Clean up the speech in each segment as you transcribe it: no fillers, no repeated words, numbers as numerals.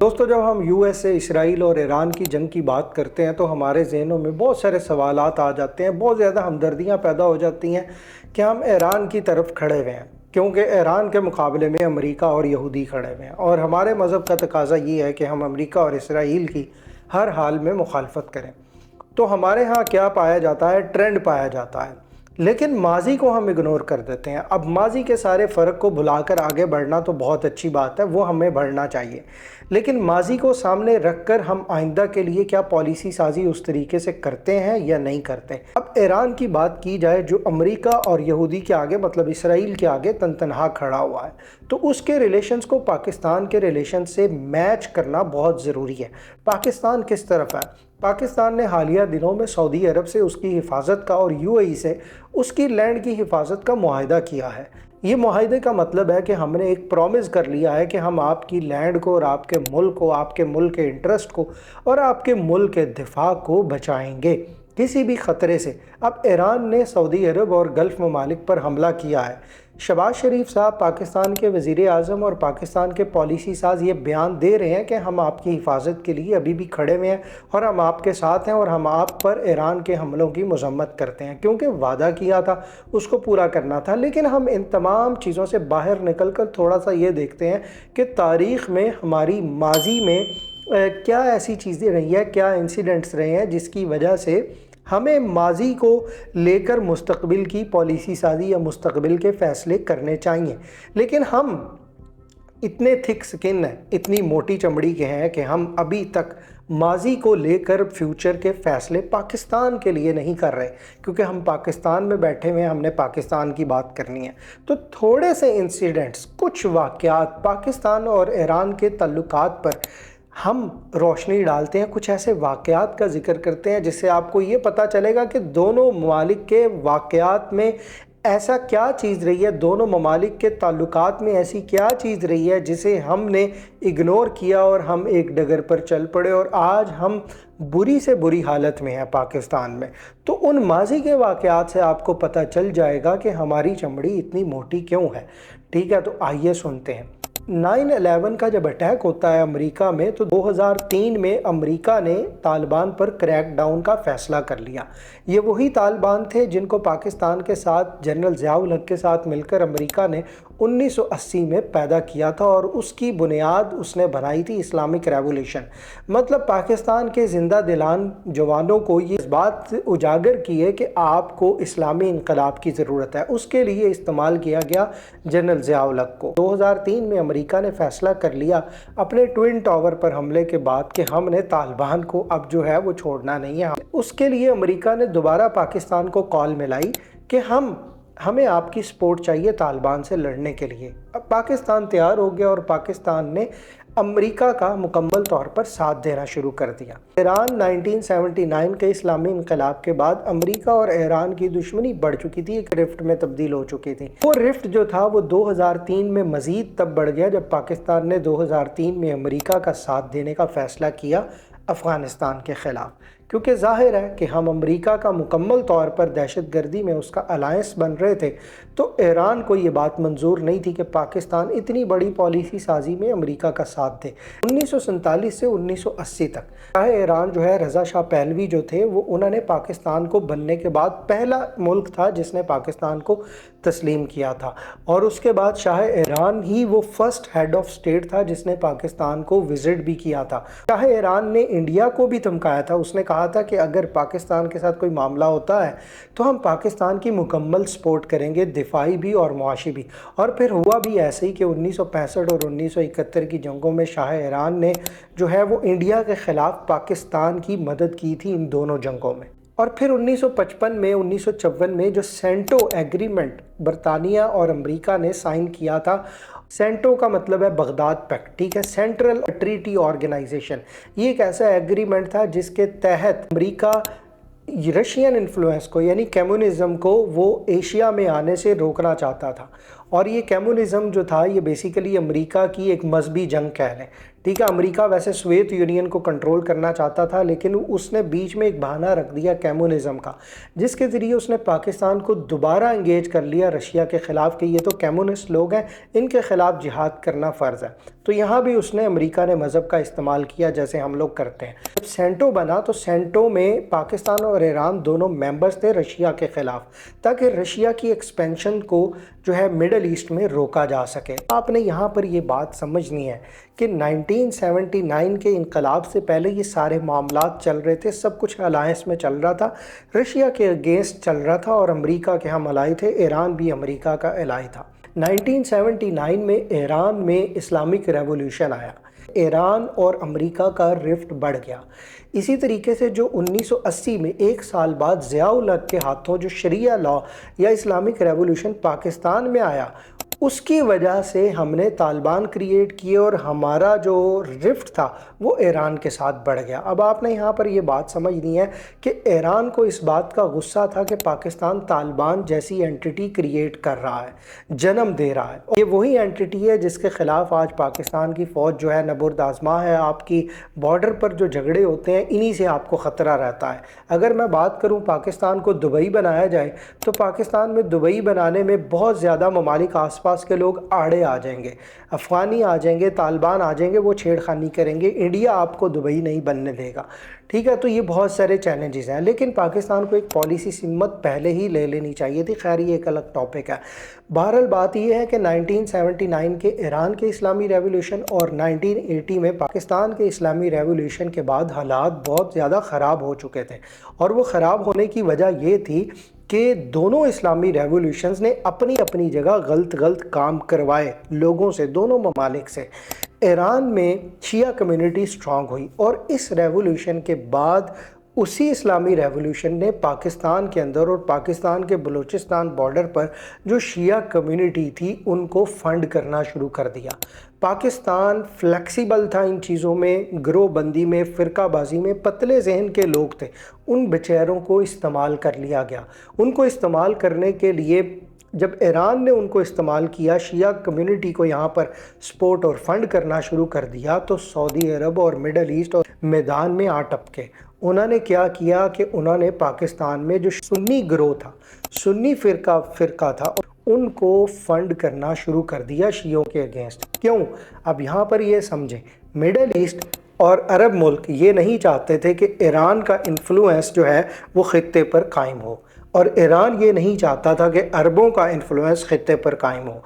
दोस्तों, जब हम यूएसए, इसराइल और ईरान की जंग की बात करते हैं तो हमारे ज़हनों में बहुत सारे सवालात आ जाते हैं, बहुत ज़्यादा हमदर्दियाँ पैदा हो जाती हैं कि हम ईरान की तरफ खड़े हुए हैं, क्योंकि ईरान के मुकाबले में अमेरिका और यहूदी खड़े हुए हैं और हमारे मज़हब का तकाज़ा ये है कि हम अमेरिका और इसराइल की हर हाल में मुखालफत करें। तो हमारे यहाँ क्या पाया जाता है, ट्रेंड पाया जाता है, लेकिन माजी को हम इग्नोर कर देते हैं। अब माजी के सारे फ़र्क को भुलाकर आगे बढ़ना तो बहुत अच्छी बात है, वो हमें बढ़ना चाहिए, लेकिन माजी को सामने रखकर हम आइंदा के लिए क्या पॉलिसी साजी उस तरीके से करते हैं या नहीं करते। अब ईरान की बात की जाए, जो अमेरिका और यहूदी के आगे मतलब इसराइल के आगे तनतनहा खड़ा हुआ है, तो उसके रिलेशंस को पाकिस्तान के रिलेशन से मैच करना बहुत ज़रूरी है। पाकिस्तान किस तरफ है? पाकिस्तान ने हालिया दिनों में सऊदी अरब से उसकी हिफाजत का और यूएई से उसकी लैंड की हिफाजत का मुआहिदा किया है। ये मुआहिदे का मतलब है कि हमने एक प्रॉमिस कर लिया है कि हम आपकी लैंड को और आपके मुल्क को, आपके मुल्क के इंटरेस्ट को और आपके मुल्क के दिफा को बचाएंगे किसी भी ख़तरे से। अब ईरान ने सऊदी अरब और गल्फ़ ममालिक पर हमला किया है। शहबाज शरीफ साहब, पाकिस्तान के वज़ीर आज़म और पाकिस्तान के पॉलिसी साज ये बयान दे रहे हैं कि हम आपकी हिफाजत के लिए अभी भी खड़े हुए हैं और हम आपके साथ हैं और हम आप पर ईरान के हमलों की मज़म्मत करते हैं, क्योंकि वादा किया था उसको पूरा करना था। लेकिन हम इन तमाम चीज़ों से बाहर निकल कर थोड़ा सा ये देखते हैं कि तारीख़ में हमारी माजी में क्या ऐसी चीज़ें रही हैं, क्या इंसिडेंट्स रहे हैं जिसकी वजह से हमें माजी को लेकर मुस्तकबिल की पॉलिसी साजी या मुस्तकबिल के फ़ैसले करने चाहिए। लेकिन हम इतने थिक स्किन हैं, इतनी मोटी चमड़ी के हैं कि हम अभी तक माजी को लेकर फ्यूचर के फ़ैसले पाकिस्तान के लिए नहीं कर रहे, क्योंकि हम पाकिस्तान में बैठे हुए हैं, हमने पाकिस्तान की बात करनी है। तो थोड़े से इंसिडेंट्स, कुछ वाक़यात पाकिस्तान और ईरान के ताल्लुकात पर हम रोशनी डालते हैं, कुछ ऐसे वाक़यात का ज़िक्र करते हैं जिससे आपको ये पता चलेगा कि दोनों ममालिक के वाक़यात में ऐसा क्या चीज़ रही है, दोनों ममालिक के ताल्लुकात में ऐसी क्या चीज़ रही है जिसे हमने इग्नोर किया और हम एक डगर पर चल पड़े और आज हम बुरी से बुरी हालत में हैं पाकिस्तान में। तो उन माजी के वाक़यात से आपको पता चल जाएगा कि हमारी चमड़ी इतनी मोटी क्यों है। ठीक है, तो आइए सुनते हैं। 9/11 का जब अटैक होता है अमेरिका में, तो 2003 में अमेरिका ने तालिबान पर क्रैक डाउन का फ़ैसला कर लिया। ये वही तालिबान थे जिनको पाकिस्तान के साथ जनरल ज़ियाउल हक के साथ मिलकर अमेरिका ने 1980 में पैदा किया था और उसकी बुनियाद उसने बनाई थी इस्लामिक रेवोल्यूशन। मतलब पाकिस्तान के ज़िंदा दिलान जवानों को ये इस बात उजागर की है कि आपको इस्लामी इनकलाब की ज़रूरत है। उसके लिए इस्तेमाल किया गया जनरल ज़ियाउल हक को। 2003 में अमेरिका ने फ़ैसला कर लिया अपने ट्विन टावर पर हमले के बाद कि हमने तालिबान को अब जो है वो छोड़ना नहीं है। उसके लिए अमेरिका ने दोबारा पाकिस्तान को कॉल मिलाई कि हमें आपकी सपोर्ट चाहिए तालिबान से लड़ने के लिए। अब पाकिस्तान तैयार हो गया और पाकिस्तान ने अमेरिका का मुकम्मल तौर पर साथ देना शुरू कर दिया। ईरान 1979 के इस्लामी इनकलाब के बाद अमेरिका और ईरान की दुश्मनी बढ़ चुकी थी, एक रिफ्ट में तब्दील हो चुकी थी। वो रिफ्ट जो था वो 2003 में मज़ीद तब बढ़ गया जब पाकिस्तान ने 2003 में अमेरिका का साथ देने का फ़ैसला किया अफ़गानिस्तान के ख़िलाफ़, क्योंकि ज़ाहिर है कि हम अमेरिका का मुकम्मल तौर पर दहशतगर्दी में उसका अलायंस बन रहे थे। तो ईरान को ये बात मंजूर नहीं थी कि पाकिस्तान इतनी बड़ी पॉलिसी साजी में अमेरिका का साथ दे। 1947 से 1980 तक चाहे ईरान जो है, रज़ा शाह पहलवी जो थे, वो उन्होंने पाकिस्तान को बनने के बाद पहला मुल्क था जिसने पाकिस्तान को तस्लीम किया था और उसके बाद शाह ईरान ही वो फर्स्ट हेड ऑफ स्टेट था जिसने पाकिस्तान को विज़िट भी किया था। शाह ईरान ने इंडिया को भी धमकाया था, उसने कहा था कि अगर पाकिस्तान के साथ कोई मामला होता है तो हम पाकिस्तान की मुकम्मल सपोर्ट करेंगे, दिफाई भी और मुआशी भी। और फिर हुआ भी ऐसे ही कि 1965 और 1971 की जंगों में शाह ईरान ने जो है वो इंडिया के ख़िलाफ़ पाकिस्तान की मदद की थी इन दोनों जंगों में। और फिर 1955 में 1954 में जो सेंटो एग्रीमेंट बरतानिया और अमेरिका ने साइन किया था, सेंटो का मतलब है बगदाद पैक्ट, ठीक है, सेंट्रल ट्रीटी ऑर्गेनाइजेशन। ये एक ऐसा एग्रीमेंट था जिसके तहत अमेरिका रशियन इन्फ्लुएंस को यानी कम्युनिज़म को वो एशिया में आने से रोकना चाहता था। और ये कम्युनिज़म जो था ये बेसिकली अमेरिका की एक मजहबी जंग कह लें, ٹھیک ہے، امریکہ ویسے سوویت یونین کو کنٹرول کرنا چاہتا تھا، لیکن اس نے بیچ میں ایک بہانہ رکھ دیا کمیونزم کا، جس کے ذریعے اس نے پاکستان کو دوبارہ انگیج کر لیا رشیا کے خلاف کہ یہ تو کمیونسٹ لوگ ہیں، ان کے خلاف جہاد کرنا فرض ہے۔ تو یہاں بھی اس نے امریکہ نے مذہب کا استعمال کیا جیسے ہم لوگ کرتے ہیں۔ جب سینٹو بنا تو سینٹو میں پاکستان اور ایران دونوں ممبرز تھے رشیا کے خلاف، تاکہ رشیا کی ایکسپینشن کو جو ہے مڈل ایسٹ میں روکا جا سکے۔ آپ نے یہاں پر یہ بات سمجھنی ہے کہ 1979 کے انقلاب سے پہلے یہ سارے معاملات چل رہے تھے، سب کچھ الائنس میں چل رہا تھا، رشیا کے اگینسٹ چل رہا تھا اور امریکہ کے ہم الائی تھے، ایران بھی امریکہ کا الائی تھا۔ 1979 میں ایران میں اسلامک ریولوشن آیا، ایران اور امریکہ کا رفٹ بڑھ گیا۔ اسی طریقے سے جو 1980 میں ایک سال بعد ضیاء الحق کے ہاتھوں جو شریعہ لا یا اسلامک ریولوشن پاکستان میں آیا، اس کی وجہ سے ہم نے طالبان کریٹ کیے اور ہمارا جو رفٹ تھا وہ ایران کے ساتھ بڑھ گیا۔ اب آپ نے یہاں پر یہ بات سمجھنی ہے کہ ایران کو اس بات کا غصہ تھا کہ پاکستان طالبان جیسی اینٹی کریٹ کر رہا ہے، جنم دے رہا ہے، اور یہ وہی اینٹی ہے جس کے خلاف آج پاکستان کی فوج جو ہے نبرد آزما ہے۔ آپ کی بارڈر پر جو جھگڑے ہوتے ہیں انہی سے آپ کو خطرہ رہتا ہے۔ اگر میں بات کروں پاکستان کو دبئی بنایا جائے تو پاکستان میں دبئی بنانے میں بہت زیادہ ممالک آس پاس کے لوگ آڑے آ جائیں گے، افغانی آ جائیں گے، طالبان آ جائیں گے، وہ چھیڑ خانی کریں گے، انڈیا آپ کو دبئی نہیں بننے دے گا۔ ٹھیک ہے، تو یہ بہت سارے چیلنجز ہیں، لیکن پاکستان کو ایک پالیسی سمت پہلے ہی لے لینی چاہیے تھی۔ خیر یہ ایک الگ ٹاپک ہے۔ بہرحال بات یہ ہے کہ 1979 کے ایران کے اسلامی ریولوشن اور 1980 میں پاکستان کے اسلامی ریولوشن کے بعد حالات بہت زیادہ خراب ہو چکے تھے، اور وہ خراب ہونے کی وجہ یہ تھی کہ دونوں اسلامی ریولوشنز نے اپنی اپنی جگہ غلط کام کروائے لوگوں سے، دونوں ممالک سے۔ ایران میں شیعہ کمیونٹی سٹرانگ ہوئی، اور اس ریولوشن کے بعد اسی اسلامی ریولوشن نے پاکستان کے اندر اور پاکستان کے بلوچستان بارڈر پر جو شیعہ کمیونٹی تھی ان کو فنڈ کرنا شروع کر دیا۔ پاکستان فلیکسیبل تھا ان چیزوں میں، گروہ بندی میں، فرقہ بازی میں، پتلے ذہن کے لوگ تھے، ان بیچاروں کو استعمال کر لیا گیا۔ ان کو استعمال کرنے کے لیے جب ایران نے ان کو استعمال کیا، شیعہ کمیونٹی کو یہاں پر سپورٹ اور فنڈ کرنا شروع کر دیا، تو سعودی عرب اور مڈل ایسٹ اور میدان میں آ ٹپکے۔ انہوں نے کیا کیا کہ انہوں نے پاکستان میں جو سنی گروہ تھا، سنی فرقہ تھا، ان کو فنڈ کرنا شروع کر دیا شیعوں کے اگینسٹ۔ کیوں؟ اب یہاں پر یہ سمجھیں، مڈل ایسٹ اور عرب ملک یہ نہیں چاہتے تھے کہ ایران کا انفلوئنس جو ہے وہ خطے پر قائم ہو، اور ایران یہ نہیں چاہتا تھا کہ عربوں کا انفلوئنس خطے پر قائم ہو۔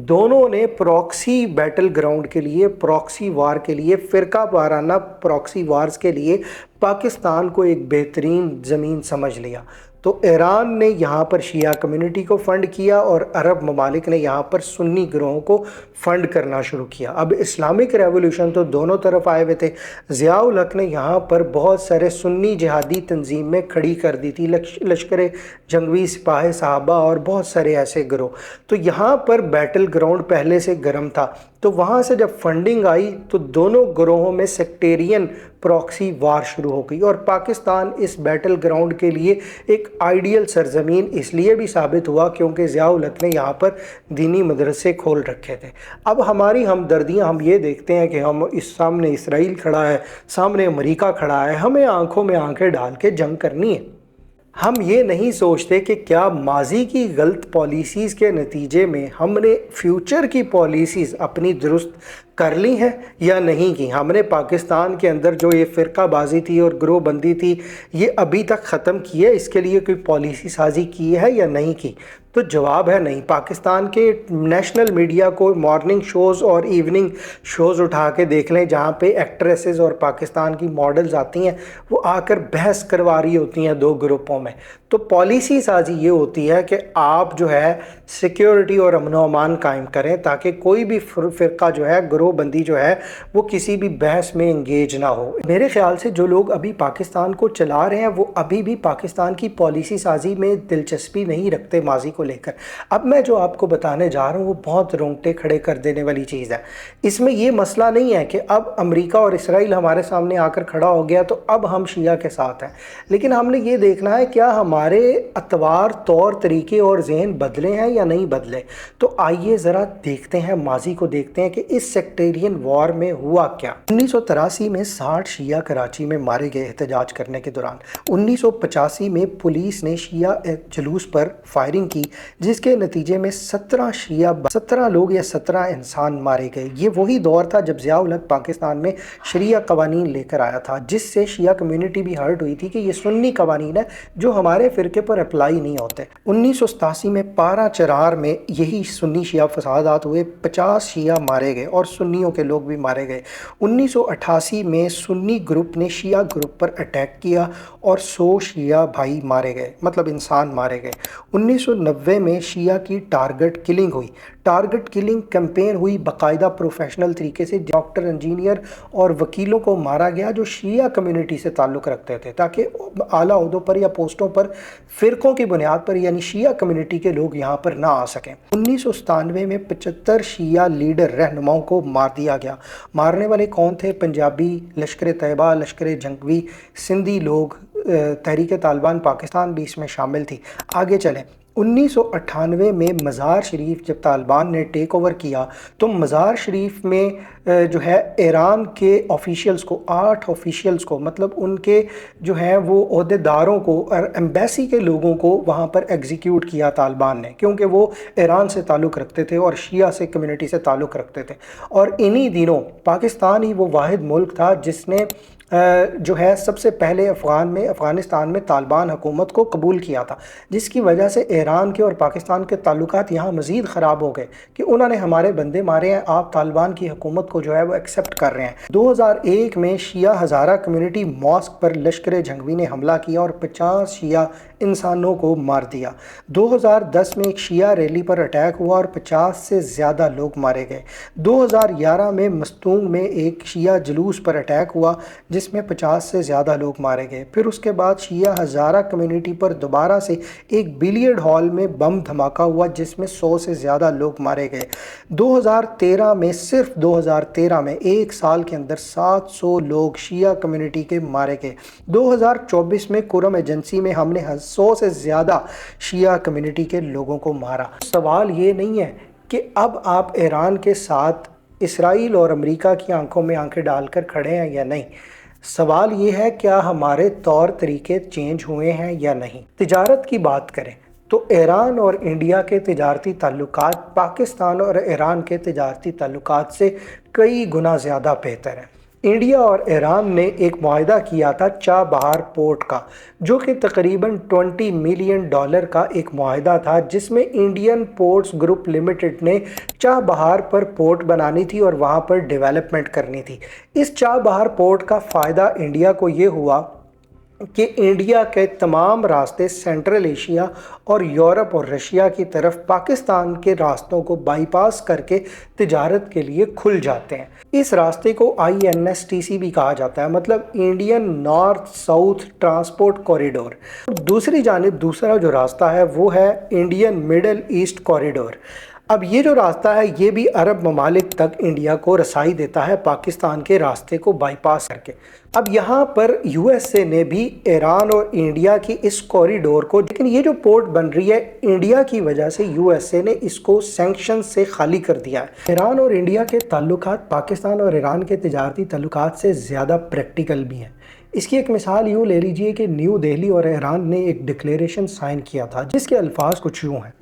دونوں نے پراکسی بیٹل گراؤنڈ کے لیے، پراکسی وار کے لیے، فرقہ وارانہ پراکسی وارز کے لیے پاکستان کو ایک بہترین زمین سمجھ لیا۔ تو ایران نے یہاں پر شیعہ کمیونٹی کو فنڈ کیا اور عرب ممالک نے یہاں پر سنی گروہوں کو فنڈ کرنا شروع کیا۔ اب اسلامک ریولوشن تو دونوں طرف آئے ہوئے تھے۔ ضیاء الحق نے یہاں پر بہت سارے سنی جہادی تنظیم میں کھڑی کر دی تھی، لشکر جنگی سپاہ صحابہ اور بہت سارے ایسے گروہ۔ تو یہاں پر بیٹل گراؤنڈ پہلے سے گرم تھا، تو وہاں سے جب فنڈنگ آئی تو دونوں گروہوں میں سیکٹیرین پراکسی وار شروع ہو گئی، اور پاکستان اس بیٹل گراؤنڈ کے لیے ایک آئیڈیل سرزمین اس لیے بھی ثابت ہوا کیونکہ ضیاء الحق نے یہاں پر دینی مدرسے کھول رکھے تھے۔ اب ہماری ہمدردیاں ہم یہ دیکھتے ہیں کہ ہم اس سامنے اسرائیل کھڑا ہے، سامنے امریکہ کھڑا ہے، ہمیں آنکھوں میں آنکھیں ڈال کے جنگ کرنی ہے۔ ہم یہ نہیں سوچتے کہ کیا ماضی کی غلط پالیسیز کے نتیجے میں ہم نے فیوچر کی پالیسیز اپنی درست کر لی ہیں یا نہیں کی۔ ہم نے پاکستان کے اندر جو یہ فرقہ بازی تھی اور گروہ بندی تھی یہ ابھی تک ختم کی ہے، اس کے لیے کوئی پالیسی سازی کی ہے یا نہیں کی؟ تو جواب ہے نہیں۔ پاکستان کے نیشنل میڈیا کو مارننگ شوز اور ایوننگ شوز اٹھا کے دیکھ لیں، جہاں پہ ایکٹریسز اور پاکستان کی ماڈلز آتی ہیں، وہ آ کر بحث کروا رہی ہوتی ہیں دو گروپوں میں۔ تو پالیسی سازی یہ ہوتی ہے کہ آپ جو ہے سیکیورٹی اور امن و امان قائم کریں تاکہ کوئی بھی فرقہ جو ہے، گروہ بندی جو ہے، وہ کسی بھی بحث میں انگیج نہ ہو۔ میرے خیال سے جو لوگ ابھی پاکستان کو چلا رہے ہیں وہ ابھی بھی پاکستان کی پالیسی سازی میں دلچسپی نہیں رکھتے ماضی کو لے کر۔ اب میں جو آپ کو بتانے جا رہا ہوں وہ بہت رونگٹے کھڑے کر دینے والی چیز ہے۔ اس میں یہ مسئلہ نہیں ہے کہ اب امریکہ اور اسرائیل ہمارے سامنے آ کر کھڑا ہو گیا تو اب ہم شیعہ کے ساتھ ہیں، لیکن ہم نے یہ دیکھنا ہے کیا ہمارے اطوار، طور طریقے اور ذہن بدلے ہیں یا نہیں بدلے۔ تو آئیے ذرا دیکھتے ہیں، ماضی کو دیکھتے ہیں کہ اس سیکٹر सेक्टेरियन वॉर में हुआ क्या? 1983 में 60 शिया कराची में मारे गए एहतजाज करने के दौरान। 1985 में पुलिस ने शिया जुलूस पर फायरिंग की, जिसके नतीजे में 17 लोग या 17 इंसान मारे गए। ये वही दौर था जब ज़िया उल हक पाकिस्तान में शरिया कवानीन लेकर आया था, जिससे शिया कम्युनिटी भी हर्ट हुई थी कि ये सुन्नी कवानीन है जो हमारे फ़िरके पर अप्लाई नहीं होते। 1987 में पारा चरार में यही सुन्नी शिया फसादात हुए, 50 शिया मारे गए और सुन्नियों के लोग भी मारे गए। 1988 में सुन्नी ग्रुप ने शिया ग्रुप पर अटैक किया और 100 शिया भाई मारे गए, मतलब इंसान मारे गए। 1990 में शिया की टारगेट किलिंग हुई। टारगेट किलिंग कैंपेन हुई, बाकायदा प्रोफेशनल तरीके से डॉक्टर, इंजीनियर और वकीलों को मारा गया जो शिया कम्युनिटी से ताल्लुक़ रखते थे, ताकि आला ओहदों पर या पोस्टों पर फ़िरकों की बुनियाद पर यानी शिया कम्युनिटी के लोग यहाँ पर ना आ सकें। 1997 में 75 शिया लीडर रहनुमाओं को मार दिया गया। मारने वाले कौन थे? पंजाबी, लश्कर तैयबा, लश्कर जंगवी, सिंधी लोग, तहरीक तालिबान पाकिस्तान भी इसमें शामिल थी। आगे चलें। 1998 में मज़ार शरीफ जब तालिबान ने टेक ओवर किया तो मज़ार शरीफ में जो है ईरान के ऑफिशियल्स को, 8 ऑफिशियल्स को, मतलब उनके जो है वो ओहदेदारों को और एम्बेसी के लोगों को वहाँ पर एग्जीक्यूट किया तालिबान ने, क्योंकि वो ईरान से ताल्लुक़ रखते थे और शिया से कम्युनिटी से ताल्लुक़ रखते थे। और इन्हीं दिनों पाकिस्तान ही वो वाहिद मुल्क था जिसने जो है सबसे पहले अफ़गानिस्तान में तालिबान हुकूमत को कबूल किया था, जिसकी वजह से ईरान के और पाकिस्तान के ताल्लुकात यहाँ मज़ीद ख़राब हो गए कि उन्होंने हमारे बंदे मारे हैं, आप तालिबान की हुकूमत को जो है वो एक्सेप्ट कर रहे हैं। 2001 में शिया हज़ारा कम्युनिटी मॉस्क पर लश्कर जंगवी ने हमला किया और 50 शिया इंसानों को मार दिया। 2010 में एक शिया रैली पर अटैक हुआ और 50 से ज़्यादा लोग मारे गए। 2011 में मस्तूंग में एक शिया जुलूस पर अटैक हुआ जिसमें 50 से ज़्यादा लोग मारे गए। फिर उसके बाद शिया हज़ारा कम्युनिटी पर दोबारा से एक बिलियर्ड हॉल में बम धमाका हुआ जिसमें 100 से ज़्यादा लोग मारे गए। 2013 में, सिर्फ 2013 में एक साल के अंदर 700 लोग शिया कम्युनिटी के मारे गए। 2024 में कुरम एजेंसी में हमने 100 से ज़्यादा शिया कम्युनिटी के लोगों को मारा। सवाल ये नहीं है कि अब आप ईरान के साथ इसराइल और अमेरिका की आंखों में आंखें डालकर खड़े हैं या नहीं। सवाल ये है क्या हमारे तौर तरीके चेंज हुए हैं या नहीं। तिजारत की बात करें तो ईरान और इंडिया के तिजारती ताल्लुकात पाकिस्तान और ईरान के तिजारती ताल्लुकात से कई गुना ज़्यादा बेहतर हैं। इंडिया और ईरान ने एक मुआहदा किया था चाबहार पोर्ट का, जो कि तकरीबन $20 मिलियन का एक मुआहदा था, जिसमें इंडियन पोर्ट्स ग्रुप लिमिटेड ने चाबहार पर पोर्ट बनानी थी और वहाँ पर डेवलपमेंट करनी थी। इस चाबहार पोर्ट का फ़ायदा इंडिया को ये हुआ कि इंडिया के तमाम रास्ते सेंट्रल एशिया और यूरोप और रशिया की तरफ पाकिस्तान के रास्तों को बाईपास करके तिजारत के लिए खुल जाते हैं। इस रास्ते को INSTC भी कहा जाता है, मतलब Indian north south transport corridor. दूसरी जानिब दूसरा जो रास्ता है वो है इंडियन मिडल ईस्ट कॉरिडोर। अब ये जो रास्ता है ये भी अरब ममालिक तक इंडिया को रसाई देता है पाकिस्तान के रास्ते को बाईपास करके। अब यहाँ पर USA ने भी ईरान और इंडिया की इस कॉरिडोर को, लेकिन ये जो पोर्ट बन रही है इंडिया की वजह से USA ने इसको सैंक्शन से खाली कर दिया है। ईरान और इंडिया के ताल्लुकात पाकिस्तान और ईरान के तिजारती ताल्लुकात से ज़्यादा प्रैक्टिकल भी हैं। इसकी एक मिसाल यूँ ले लीजिए कि न्यू दिल्ली और ईरान ने एक डिक्लेरेशन साइन किया था जिसके अल्फाज कुछ यूँ हैं: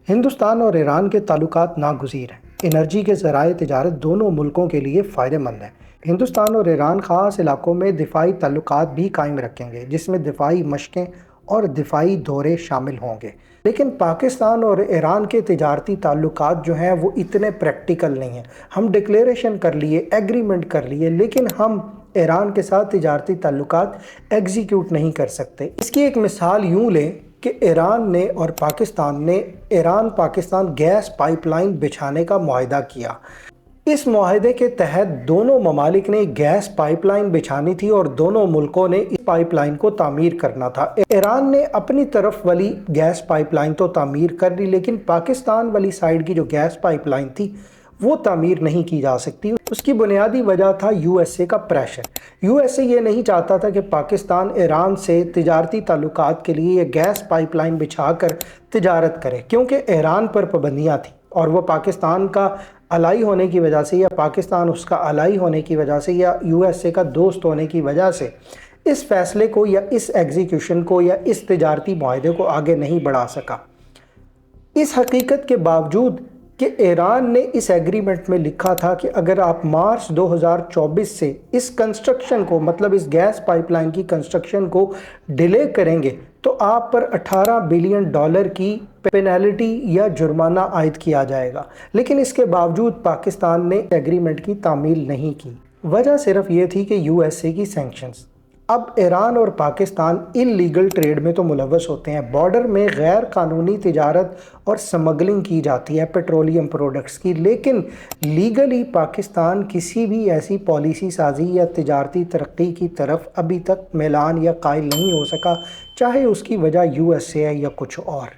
हिंदुस्तान और ईरान के ताल्लुकात नागुज़ीर हैं। एनर्जी के ज़राए तिजारत दोनों मुल्कों के लिए फ़ायदेमंद है। हिंदुस्तान और ईरान ख़ास इलाकों में दिफाई ताल्लुकात भी कायम रखेंगे, जिसमें दिफाई मशक़ें और दिफाई दौरे शामिल होंगे। लेकिन पाकिस्तान और ईरान के तिजारती ताल्लुकात जो हैं वो इतने प्रैक्टिकल नहीं हैं। हम डिक्लेरेशन कर लिए, एग्रीमेंट कर लिए, लेकिन हम ईरान के साथ तिजारती ताल्लुकात एग्जीक्यूट नहीं कर सकते। इसकी एक मिसाल यूँ लें कि ईरान ने और पाकिस्तान ने ईरान पाकिस्तान गैस पाइपलाइन बिछाने का मुआहदा किया। इस मुआहदे के तहत दोनों ममालिक ने गैस पाइपलाइन बिछानी थी और दोनों मुल्कों ने इस पाइपलाइन को तामीर करना था। ईरान ने अपनी तरफ वाली गैस पाइपलाइन तो तामीर कर ली, लेकिन पाकिस्तान वाली साइड की जो गैस पाइपलाइन थी वो तामीर नहीं की जा सकती। उसकी बुनियादी वजह था USA का प्रेशर। USA ये नहीं चाहता था कि पाकिस्तान ईरान से तिजारती ताल्लुकात के लिए ये गैस पाइपलाइन बिछा कर तिजारत करे, क्योंकि ईरान पर पाबंदियाँ थी और वो पाकिस्तान का अलाई होने की वजह से या पाकिस्तान उसका अलाई होने की वजह से या यूएसए का दोस्त होने की वजह से इस फैसले को या इस एग्जीक्यूशन को या इस तिजारती मुआहदे को आगे नहीं बढ़ा सका। इस हकीकत के बावजूद कि ईरान ने इस एग्रीमेंट में लिखा था कि अगर आप मार्च 2024 से इस कंस्ट्रक्शन को, मतलब इस गैस पाइपलाइन की कंस्ट्रक्शन को डिले करेंगे तो आप पर $18 बिलियन की पेनल्टी या जुर्माना आयद किया जाएगा, लेकिन इसके बावजूद पाकिस्तान ने एग्रीमेंट की तामील नहीं की। वजह सिर्फ ये थी कि यूएसए की सैंक्शंस। अब ईरान और पाकिस्तान इल्लीगल ट्रेड में तो मुलव्वस होते हैं, बॉर्डर में गैर कानूनी तिजारत और स्मगलिंग की जाती है पेट्रोलियम प्रोडक्ट्स की, लेकिन लीगली पाकिस्तान किसी भी ऐसी पॉलिसी साजी या तिजारती तरक्की की तरफ अभी तक मिलान या कायल नहीं हो सका, चाहे उसकी वजह यूएसए है या कुछ और।